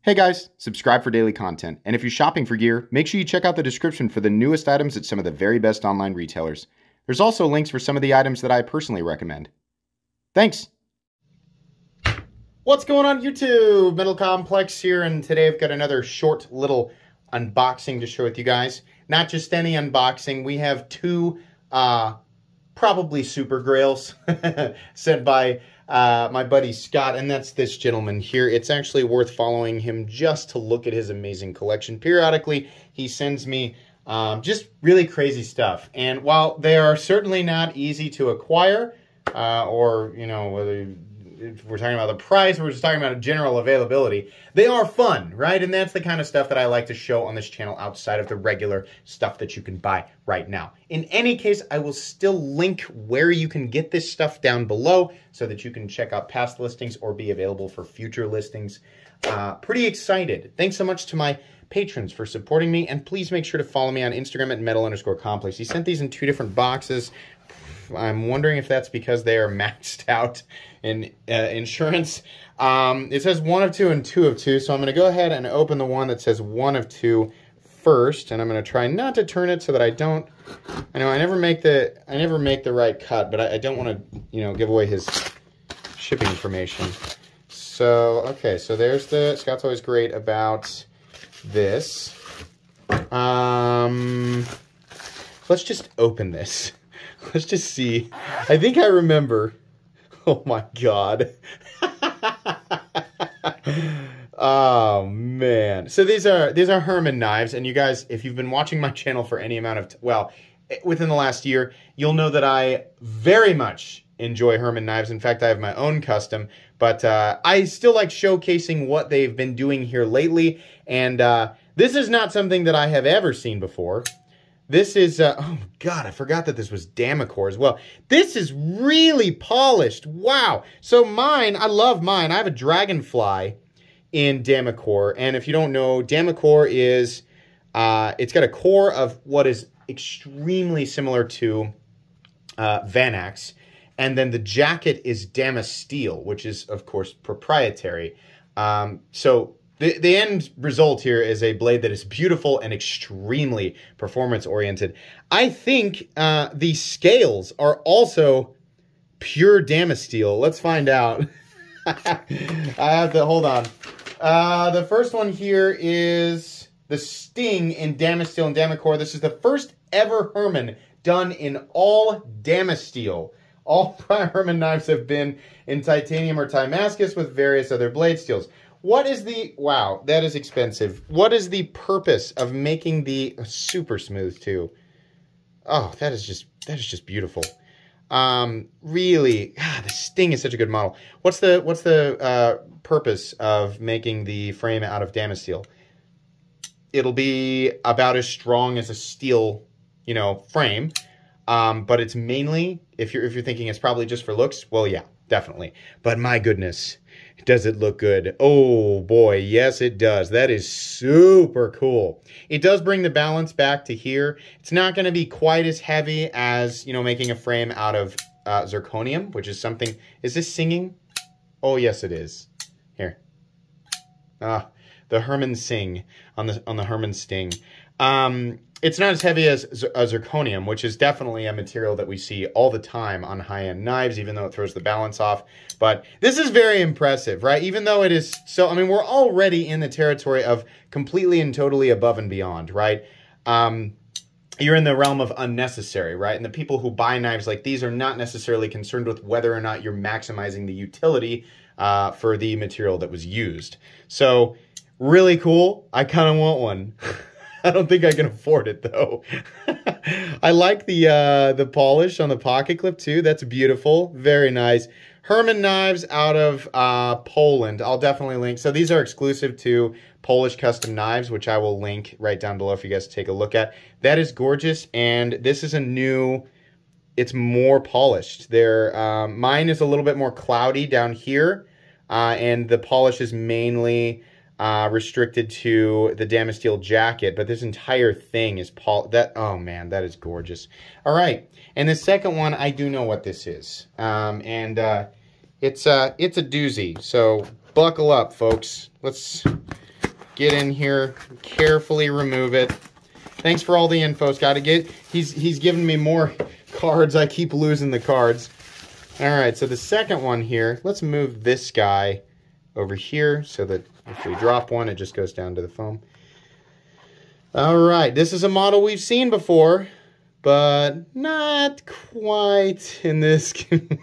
Hey guys, subscribe for daily content, and if you're shopping for gear, make sure you check out the description for the newest items at some of the very best online retailers. There's also links for some of the items that I personally recommend. Thanks! What's going on YouTube? Metal Complex here, and today I've got another short little unboxing to share with you guys. Not just any unboxing, we have two probably super grails sent by my buddy Scott, and that's this gentleman here. It's actually worth following him just to look at his amazing collection. Periodically, he sends me just really crazy stuff. And while they are certainly not easy to acquire, or, you know, whether if we're talking about the price or we're just talking about general availability, they are fun, right? And that's the kind of stuff that I like to show on this channel outside of the regular stuff that you can buy right now. In any case, I will still link where you can get this stuff down below so that you can check out past listings or be available for future listings. Pretty excited. Thanks so much to my patrons for supporting me, and please make sure to follow me on Instagram at metal_complex. He sent these in 2 different boxes. I'm wondering if that's because they are maxed out in insurance. It says 1 of 2 and 2 of 2, so I'm going to go ahead and open the one that says 1 of 2 first, and I'm going to try not to turn it so that I don't. I know I never make the right cut, but I don't want to, you know, give away his shipping information. So okay, so there's the Scott's always great about this. Let's just open this. Let's just see. I think I remember. Oh my God. Oh man. So these are Herman knives, and you guys, if you've been watching my channel for any amount of well, within the last year, you'll know that I very much enjoy Herman knives. In fact, I have my own custom, but I still like showcasing what they've been doing here lately, and this is not something that I have ever seen before. This is, oh God, I forgot that this was Damacor as well. This is really polished. Wow. So mine, I love mine. I have a Dragonfly in Damacor. And if you don't know, Damacor is, it's got a core of what is extremely similar to Vanax. And then the jacket is Damasteel, which is, of course, proprietary. So the end result here is a blade that is beautiful and extremely performance-oriented. I think the scales are also pure Damasteel. Let's find out. I have to, hold on. The first one here is the Sting in Damasteel and Damacor. This is the first ever Herman done in all Damasteel. All prior Herman knives have been in titanium or Damascus with various other blade steels. What is the, wow, that is expensive. What is the purpose of making the, super smooth too? Oh, that is just beautiful. Really, the Sting is such a good model. What's the purpose of making the frame out of Damasteel? It'll be about as strong as a steel, you know, frame. But it's mainly, if you're thinking it's probably just for looks, well, yeah, definitely. But my goodness, does it look good? Oh boy, yes it does. That is super cool. It does bring the balance back to here. It's not going to be quite as heavy as, you know, making a frame out of zirconium, which is something. Is this singing? Oh yes, it is. Here, the Herman Sing on the Herman Sting. It's not as heavy as zirconium, which is definitely a material that we see all the time on high-end knives, even though it throws the balance off. But this is very impressive, right? Even though it is so, I mean, we're already in the territory of completely and totally above and beyond, right? You're in the realm of unnecessary, right? And the people who buy knives like these are not necessarily concerned with whether or not you're maximizing the utility for the material that was used. So, really cool. I kind of want one. I don't think I can afford it though. I like the polish on the pocket clip too. That's beautiful. Very nice. Herman knives out of Poland. I'll definitely link. So these are exclusive to Polish custom knives, which I will link right down below for you guys to take a look at. That is gorgeous, and this is a new. It's more polished. Mine is a little bit more cloudy down here, and the polish is mainly restricted to the Damasteel jacket, but this entire thing is oh man, that is gorgeous. All right, and the second one, I do know what this is, and it's a doozy. So buckle up, folks. get in here, carefully remove it. Thanks for all the info, Scott. He's giving me more cards. I keep losing the cards. All right, so the second one here, let's move this guy over here so that if we drop one, it just goes down to the foam. All right, this is a model we've seen before, but not quite in this.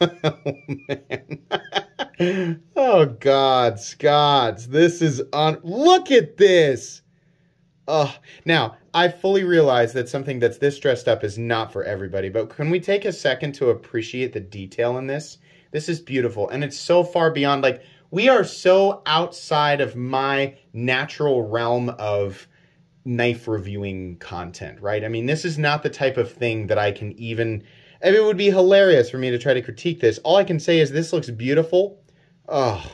Oh, man. Oh, God, Scott, this is on. Look at this. Now, I fully realize that something that's this dressed up is not for everybody, but can we take a second to appreciate the detail in this? This is beautiful, and it's so far beyond, like, we are so outside of my natural realm of knife reviewing content, right? I mean, this is not the type of thing that I can even, I mean, it would be hilarious for me to try to critique this. All I can say is this looks beautiful. Oh,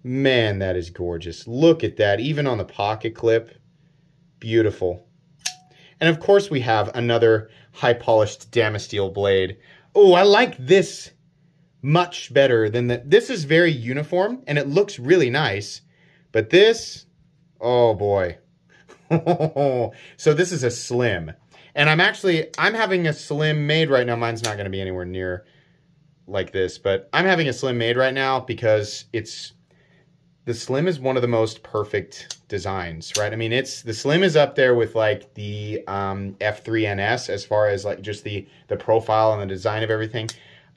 man, that is gorgeous. Look at that, even on the pocket clip. Beautiful. And of course we have another high polished Damasteel blade. Oh, I like this much better than the, this is very uniform and it looks really nice, but this, oh boy. So this is a slim, and I'm having a slim made right now. Mine's not going to be anywhere near like this, but I'm having a slim made right now because the slim is one of the most perfect designs, right? I mean, the slim is up there with like the F3NS as far as like just the profile and the design of everything.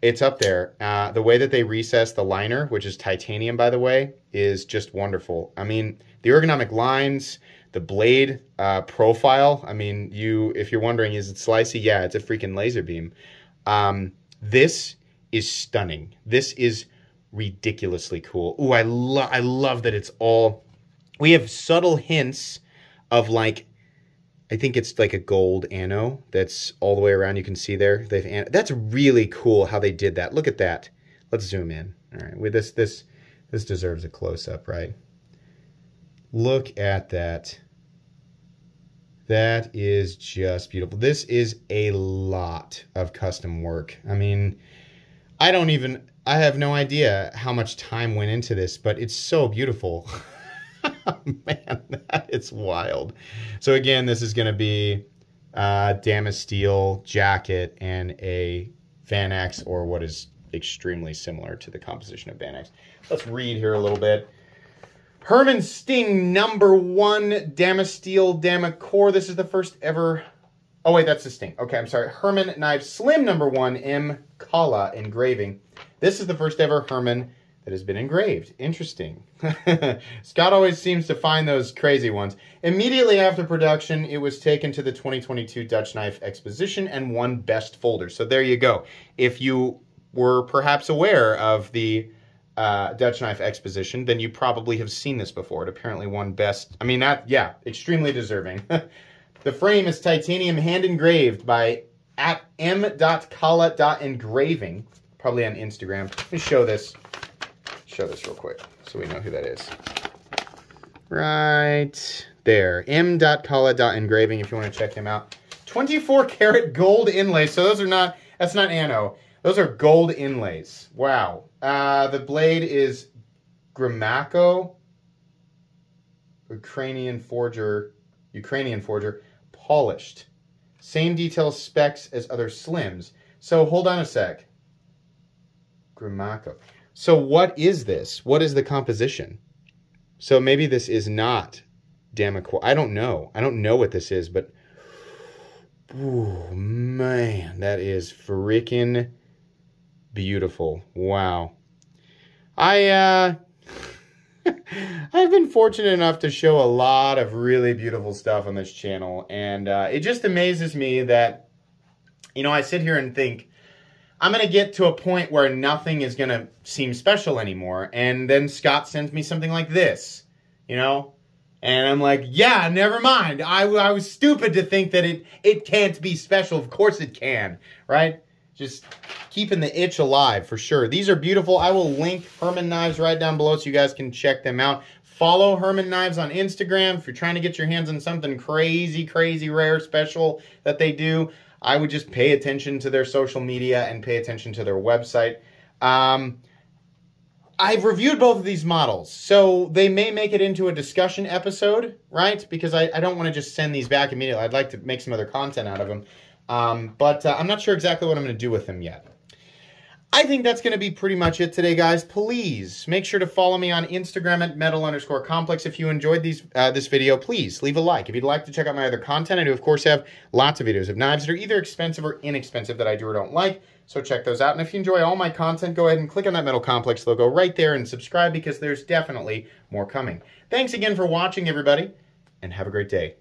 It's up there. The way that they recess the liner, which is titanium, by the way, is just wonderful. I mean, the ergonomic lines, the blade profile. I mean, if you're wondering, is it slicey? Yeah, it's a freaking laser beam. This is stunning. This is ridiculously cool. Ooh, I love that it's all, we have subtle hints of like, I think it's like a gold ano that's all the way around. You can see there. That's really cool how they did that. Look at that. Let's zoom in. All right, with this deserves a close-up, right? Look at that. That is just beautiful. This is a lot of custom work. I mean, I have no idea how much time went into this, but it's so beautiful. Man, that is wild. So again, this is going to be Damasteel jacket and a Van Axe, or what is extremely similar to the composition of Van Axe. Let's read here a little bit. Herman Sting #1 Damasteel Damacore. This is the first ever. Oh wait, that's the Sting. Okay, I'm sorry. Herman Knife Slim #1 M Kala engraving. This is the first ever Herman that has been engraved. Interesting. Scott always seems to find those crazy ones. Immediately after production, it was taken to the 2022 Dutch Knife Exposition and won Best Folder. So there you go. If you were perhaps aware of the Dutch Knife Exposition, then you probably have seen this before. It apparently won Best. I mean, yeah, extremely deserving. The frame is titanium hand engraved by at m.kala.engraving, probably on Instagram. Let me show this real quick so we know who that is. Right there, m.kala.engraving if you want to check him out. 24 karat gold inlays. So that's not ano. Those are gold inlays. Wow. The blade is Gramaco, Ukrainian forger, polished. Same detail specs as other slims. So hold on a sec. Gramaco. So what is this? What is the composition? So maybe this is not Damacore. I don't know. I don't know what this is, but ooh, man, that is freaking beautiful. Wow. I've been fortunate enough to show a lot of really beautiful stuff on this channel, and it just amazes me that, you know, I sit here and think, I'm going to get to a point where nothing is going to seem special anymore, and then Scott sends me something like this, you know? And I'm like, yeah, never mind. I was stupid to think that it can't be special. Of course it can, right? Just keeping the itch alive, for sure. These are beautiful. I will link Herman Knives right down below so you guys can check them out. Follow Herman Knives on Instagram if you're trying to get your hands on something crazy, crazy rare, special that they do. I would just pay attention to their social media and pay attention to their website. I've reviewed both of these models, so they may make it into a discussion episode, right? Because I don't want to just send these back immediately. I'd like to make some other content out of them. But I'm not sure exactly what I'm going to do with them yet. I think that's going to be pretty much it today, guys. Please make sure to follow me on Instagram at metal_complex. If you enjoyed this video, please leave a like. If you'd like to check out my other content, I do, of course, have lots of videos of knives that are either expensive or inexpensive that I do or don't like. So check those out. And if you enjoy all my content, go ahead and click on that Metal Complex logo right there and subscribe, because there's definitely more coming. Thanks again for watching, everybody, and have a great day.